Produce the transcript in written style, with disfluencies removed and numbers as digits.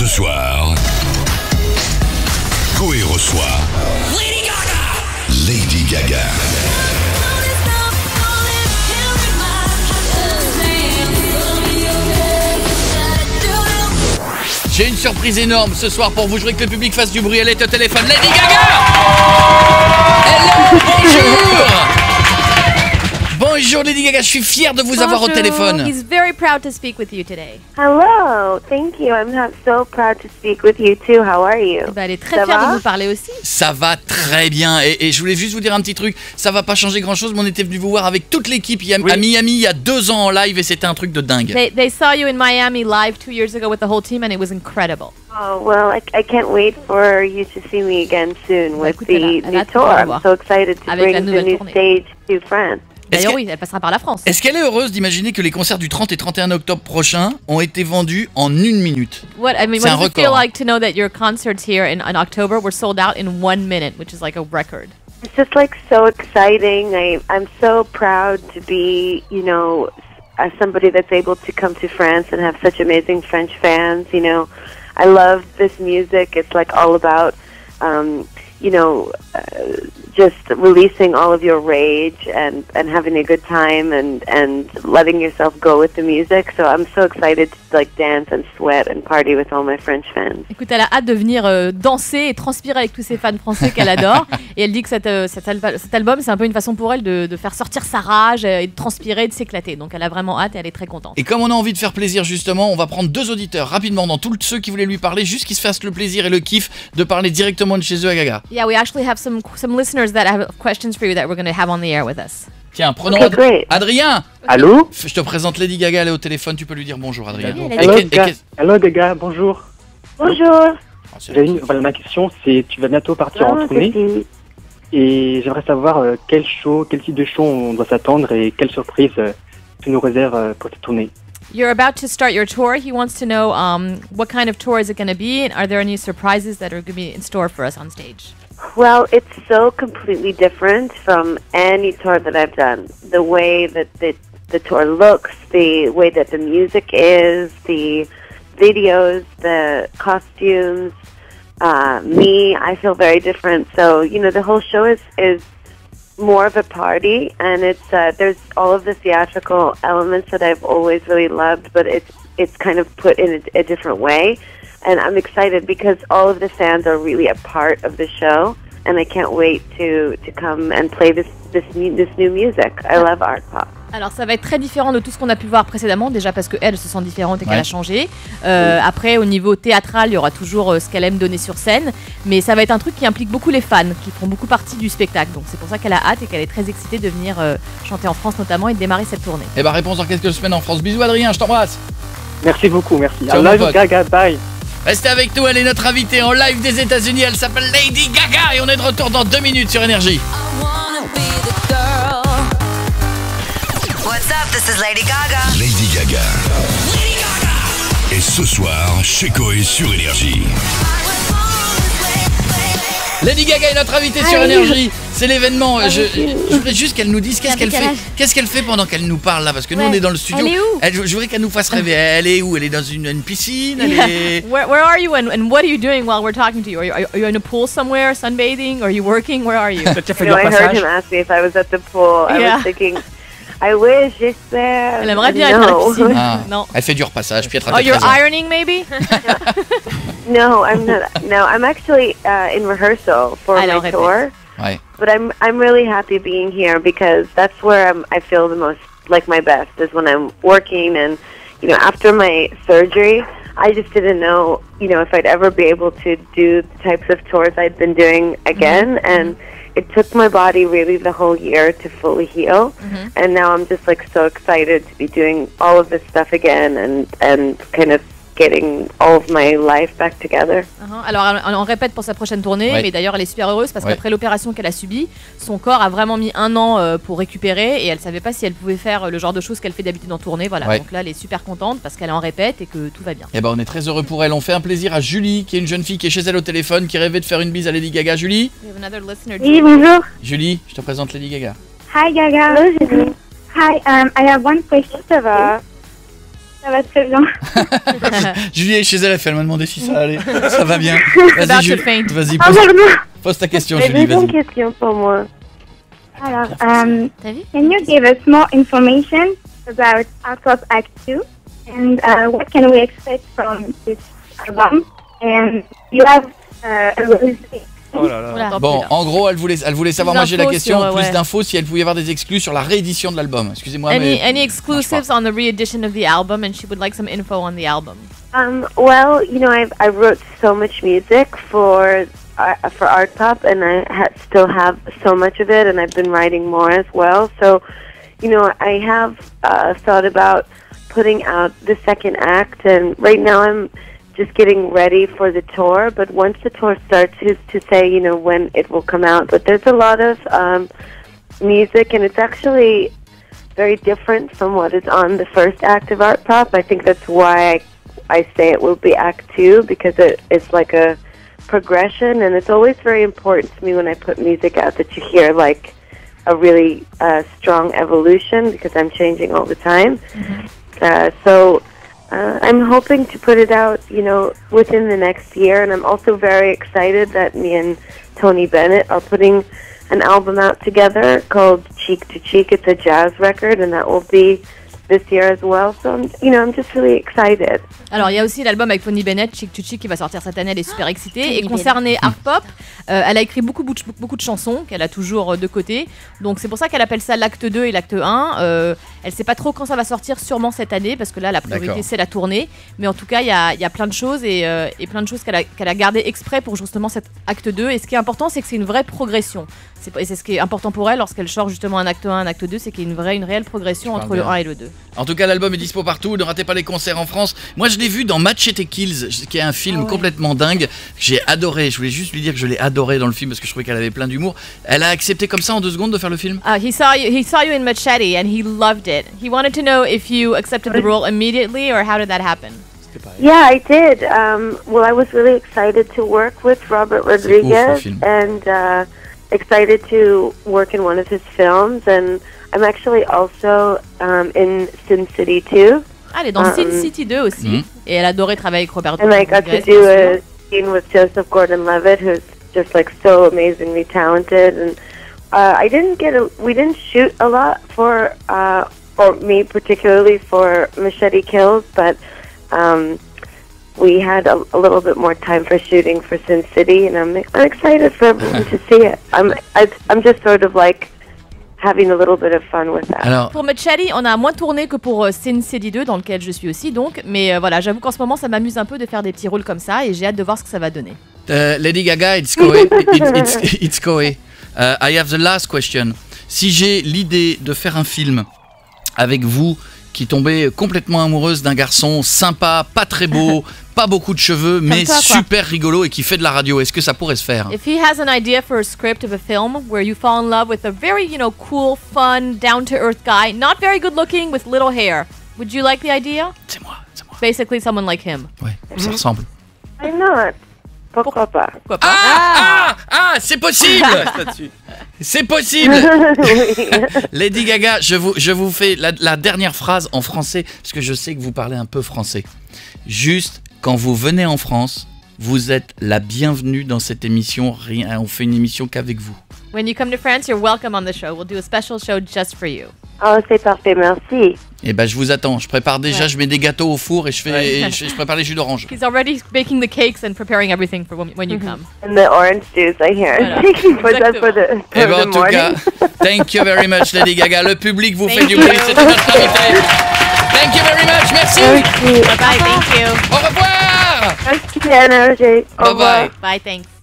Ce soir, Coé reçoit Lady Gaga. Lady Gaga. J'ai une surprise énorme ce soir pour vous. Je voudrais que le public fasse du bruit. Elle est au téléphone. Lady Gaga. Hello, bonjour. Bonjour Lady Gaga, je suis fier de vous avoir au téléphone. He's very proud to speak with you today. Hello, thank you. I'm so proud to speak with you too. How are you? Elle est très fière de vous parler aussi. Ça va très bien et je voulais juste vous dire un petit truc. Ça va pas changer grand chose, mais on était venu vous voir avec toute l'équipe à Miami il y a 2 ans en live et c'était un truc de dingue. They saw you in Miami live 2 years ago with the whole team and it was incredible. Oh, well, I can't wait for you to see me again soon with the new tour. I'm so excited to bring the new stage to France. D'ailleurs, oui, elle passera par la France. Est-ce qu'elle est heureuse d'imaginer que les concerts du 30 et 31 octobre prochain ont été vendus en 1 minute? What does it feel like to know that your concerts here in October were sold out in 1 minute, which is like a record? It's just like so exciting. I'm so proud to be, as somebody that's able to come to France and have such amazing French fans. I love this music. It's like all about, just releasing all of your rage and having a good time and letting yourself go with the music. So I'm so excited to dance and sweat and party with all my French fans. Écoute, elle a hâte de venir danser et transpirer avec tous ses fans français qu'elle adore. Et elle dit que cet album, c'est un peu une façon pour elle de faire sortir sa rage et de transpirer, de s'éclater. Donc elle a vraiment hâte et elle est très contente. Et comme on a envie de faire plaisir justement, on va prendre 2 auditeurs rapidement dans tous ceux qui voulaient lui parler, juste qu'ils se fassent le plaisir et le kiff de parler directement de chez eux à Gaga. Yeah, we actually have some listeners that have questions for you that we're going to have on the air with us. Tiens, prenons Adrien. Allô? Je te présente Lady Gaga, elle est au téléphone, tu peux lui dire bonjour Adrien. Hello Gaga, bonjour. Bonjour. Ma question c'est, tu vas bientôt partir en tournée et j'aimerais savoir quel type de show on doit s'attendre et quelle surprise tu nous réserves pour cette tournée. You're about to start your tour. He wants to know what kind of tour is it going to be and are there any surprises that are going to be in store for us on stage? Well, it's so completely different from any tour that I've done. The way that the tour looks, the way that the music is, the videos, the costumes, me, I feel very different. So, the whole show is more of a party, and it's there's all of the theatrical elements that I've always really loved, but it's kind of put in a different way. And I'm excited because all of the fans are really a part of the show, and I can't wait to come and play this new music. I love art pop. Alors ça va être très différent de tout ce qu'on a pu voir précédemment, déjà parce qu'elle se sent différente et qu'elle a changé. Après, au niveau théâtral, il y aura toujours ce qu'elle aime donner sur scène, mais ça va être un truc qui implique beaucoup les fans, qui feront beaucoup partie du spectacle. Donc c'est pour ça qu'elle a hâte et qu'elle est très excitée de venir chanter en France notamment et de démarrer cette tournée. Et réponse dans quelques semaines en France. Bisous Adrien, je t'embrasse. Merci beaucoup, merci. Ciao, I love Gaga, bye. Restez avec nous, elle est notre invitée en live des États-Unis. Elle s'appelle Lady Gaga et on est de retour dans 2 minutes sur Énergie. What's up, this is Lady Gaga. Lady Gaga. Lady Gaga. Et ce soir, chez Coé sur Énergie. Lady Gaga est notre invitée sur Énergie. C'est l'événement. Je voudrais juste qu'elle nous dise qu'est-ce qu'elle fait. Qu'est-ce qu'elle fait pendant qu'elle nous parle là, parce que nous on est dans le studio. Elle est où? Je voudrais qu'elle nous fasse rêver. Elle est où? Elle est dans une piscine. Elle est... Where are you and what are you doing while we're talking to you? Are you in a pool somewhere, sunbathing? Are you working? Where are you? I heard him ask me if I was at the pool. I was thinking, I wish, j'espère. Elle aimerait bien être à la piscine. Non. Elle fait du repassage. Puis oh, you're ironing maybe? No, I'm not. No, I'm actually in rehearsal for my tour. Ouais. But I'm really happy being here because that's where I feel the most like my best is when I'm working and after my surgery I just didn't know if I'd ever be able to do the types of tours I'd been doing again and it took my body really the whole year to fully heal and now I'm just so excited to be doing all of this stuff again and kind of getting all of my life back together. Alors on répète pour sa prochaine tournée, mais d'ailleurs elle est super heureuse parce qu'après l'opération qu'elle a subie, son corps a vraiment mis 1 an pour récupérer et elle savait pas si elle pouvait faire le genre de choses qu'elle fait d'habitude en tournée. Voilà. Donc là elle est super contente parce qu'elle est en répète et que tout va bien. Et on est très heureux pour elle. On fait un plaisir à Julie, qui est une jeune fille qui est chez elle au téléphone, qui rêvait de faire une bise à Lady Gaga. Julie. Oui, bonjour. Julie, je te présente Lady Gaga. Hi Gaga. Hello, Julie. Hi, I have one question. Ça va très bien. Julie est chez elle, elle m'a demandé si ça allait. Ça va bien. About Vas-y, to Julie. faint. Vas-y, Ah, pardon. pose ta question, J'ai Julie, une vas-y. question pour moi. Alors, T'as vu? can you give us more information about Out of Act 2? And what can we expect from this album? And you have a release date. Oh là là. Oula. Bon, en gros, elle voulait savoir, moi j'ai la d'infos question, sur, plus ouais. d'infos si elle pouvait y avoir des exclus sur la réédition de l'album. Excusez-moi, Any mais... exclusives on the re-edition of the album, and she would like some info on the album. Well, you know, I wrote so much music for Art Pop, and I still have so much of it, and I've been writing more as well. So, you know, I have thought about putting out the second act, and right now I'm just getting ready for the tour. But once the tour starts, who's to say, you know, when it will come out? But there's a lot of music, and it's actually very different from what is on the first act of Art Pop. I think that's why I say it will be Act 2, because it's like a progression, and it's always very important to me when I put music out that you hear like a really strong evolution, because I'm changing all the time. So I'm hoping to put it out, you know, within the next year, and I'm also very excited that me and Tony Bennett are putting an album out together called Cheek to Cheek. It's a jazz record, and that will be this year as well. So I'm just really excited. Alors, il y a aussi l'album avec Tony Bennett, Cheek to Cheek, qui va sortir cette année. Elle est super excitée. Et concernée Art Pop, elle a écrit beaucoup de chansons qu'elle a toujours de côté. Donc, c'est pour ça qu'elle appelle ça l'acte 2 et l'acte 1. Elle sait pas trop quand ça va sortir, sûrement cette année, parce que là, la priorité, c'est la tournée. Mais en tout cas, il y a plein de choses et plein de choses qu'elle a gardées exprès pour justement cet acte 2. Et ce qui est important, c'est que c'est une vraie progression. Et c'est ce qui est important pour elle lorsqu'elle sort justement un acte 1, un acte 2, c'est qu'il y a une réelle progression entre le 1 et le 2. En tout cas, l'album est dispo partout. Ne ratez pas les concerts en France. Moi, je l'ai vu dans Machete Kills, qui est un film complètement dingue. J'ai adoré. Je voulais juste lui dire que je l'ai adoré dans le film parce que je trouvais qu'elle avait plein d'humour. Elle a accepté comme ça en 2 secondes de faire le film. He saw you in Machete and he loved it. He wanted to know if you accepted the role immediately or how did that happen? Yeah, I did. Well, I was really excited to work with Robert Rodriguez and excited to work in one of his films, and I'm actually also in Sin City 2. Ah, elle est dans Sin City 2 aussi. Et elle adorait travailler avec Robert And I got to do a scene with Joseph Gordon-Levitt, who's just like so amazingly talented. And we didn't shoot a lot for me particularly for Machete Kills, but we had a little bit more time for shooting for Sin City, and I'm excited for everyone to see it. I'm just sort of like having a little bit of fun with that. Alors, pour Machete, on a moins tourné que pour Sin City 2, dans lequel je suis aussi donc. Mais voilà, j'avoue qu'en ce moment, ça m'amuse un peu de faire des petits rôles comme ça, et j'ai hâte de voir ce que ça va donner. Lady Gaga, it's Koei. It's Koei. I have the last question. Si j'ai l'idée de faire un film avec vous qui tombait complètement amoureuse d'un garçon sympa, pas très beau, pas beaucoup de cheveux, mais super rigolo et qui fait de la radio, est-ce que ça pourrait se faire? If he has an idea for a script of a film where you fall in love with a very, cool, fun, down-to-earth guy, not very good looking, with little hair, would you like the idea? C'est moi. Basically someone like him. Ouais, ça ressemble. Why not? Pourquoi pas? C'est possible. C'est possible. Lady Gaga, je vous fais la dernière phrase en français parce que je sais que vous parlez un peu français. Juste, quand vous venez en France, vous êtes la bienvenue dans cette émission. On fait une émission qu'avec vous. When you come to France, you're welcome on the show. We'll do a special show just for you. Oh, c'est parfait, merci. Eh ben, je vous attends. Je prépare déjà, je mets des gâteaux au four et je prépare les jus d'orange. He's already baking the cakes and preparing everything for when you come. And the orange juice, I hear. Voilà. for the Eh ben, en tout cas, thank you very much, Lady Gaga. Le public vous fait du bruit. C'était notre invité. Thank you very much. Merci. Bye bye. Thank you. Au revoir. Merci, Anna. Au revoir. Bye. Thanks.